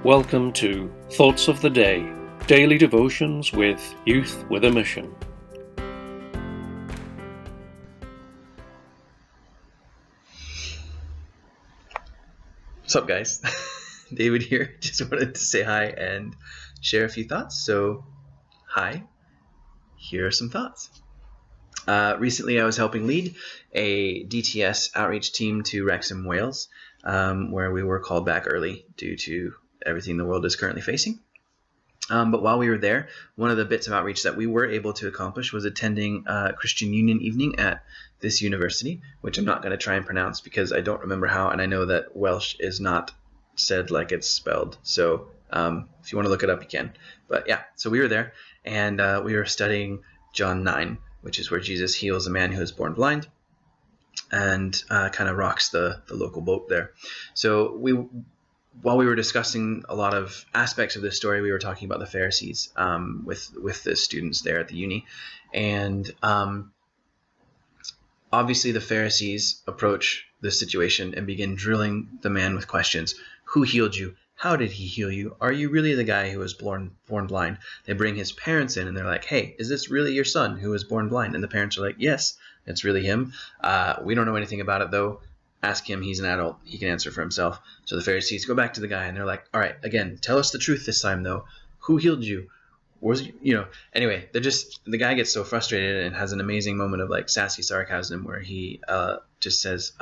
Welcome to Thoughts of the Day, Daily Devotions with Youth with a Mission. What's up, guys? David here. Just wanted to say hi and share a few thoughts. So, hi, here are some thoughts. Recently, I was helping lead a DTS outreach team to Wrexham, Wales, where we were called back early due to everything the world is currently facing. But while we were there, one of the bits of outreach that we were able to accomplish was attending Christian Union evening at this university, which I'm not going to try and pronounce because I don't remember how, and I know that Welsh is not said like it's spelled. So if you want to look it up, you can. But yeah, so we were there, and we were studying John 9, which is where Jesus heals a man who is born blind and kind of rocks the local boat there. So while we were discussing a lot of aspects of this story, we were talking about the Pharisees with the students there at the uni. And obviously the Pharisees approach this situation and begin drilling the man with questions. Who healed you? How did he heal you? Are you really the guy who was born blind? They bring his parents in and they're like, hey, is this really your son who was born blind? And the parents are like, yes, it's really him. We don't know anything about it though. Ask him, he's an adult, he can answer for himself. So the Pharisees go back to the guy and they're like, all right, again, tell us the truth this time though. Who healed you? Anyway, the guy gets so frustrated and has an amazing moment of like sassy sarcasm where he just says,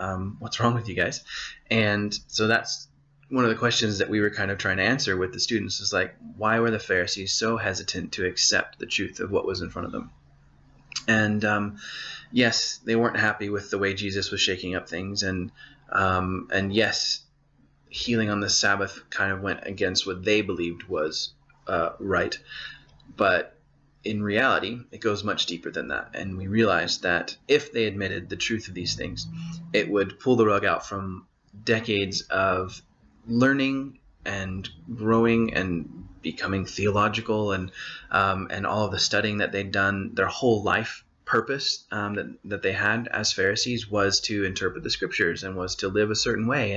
what's wrong with you guys? And so that's one of the questions that we were kind of trying to answer with the students is like, why were the Pharisees so hesitant to accept the truth of what was in front of them? And yes, they weren't happy with the way Jesus was shaking up things, and yes, healing on the Sabbath kind of went against what they believed was right. But in reality, it goes much deeper than that. And we realized that if they admitted the truth of these things, it would pull the rug out from decades of learning and growing and becoming theological and all of the studying that they'd done. Their whole life purpose that they had as Pharisees was to interpret the scriptures and was to live a certain way.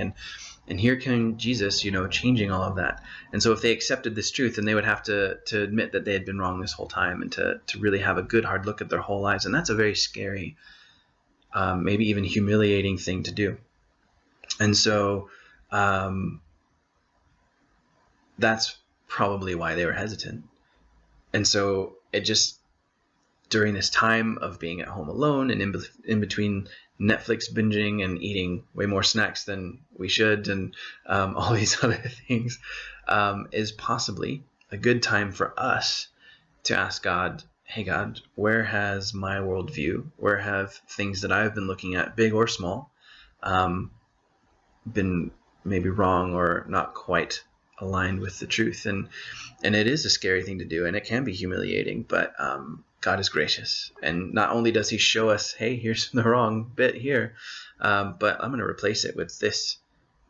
And here came Jesus, changing all of that. And so if they accepted this truth, then they would have to admit that they had been wrong this whole time and to really have a good hard look at their whole lives. And that's a very scary, maybe even humiliating thing to do. And so that's probably why they were hesitant. And so it just, during this time of being at home alone and in between Netflix binging and eating way more snacks than we should and all these other things, is possibly a good time for us to ask God, hey God, where has my worldview, where have things that I've been looking at, big or small, been maybe wrong or not quite aligned with the truth? And it is a scary thing to do, and it can be humiliating, but God is gracious, and not only does he show us, hey, here's the wrong bit here, but I'm going to replace it with this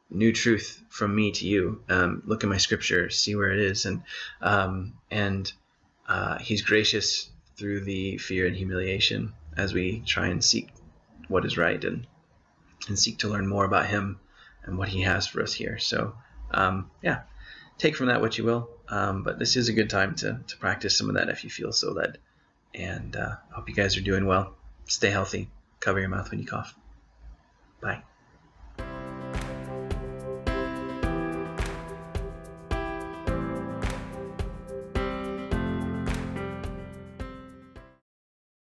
new truth from me to you. Look at my scripture, see where it is, and he's gracious through the fear and humiliation as we try and seek what is right and seek to learn more about him and what he has for us here. So take from that what you will, but this is a good time to practice some of that if you feel so led. And I hope you guys are doing well. Stay healthy. Cover your mouth when you cough. Bye.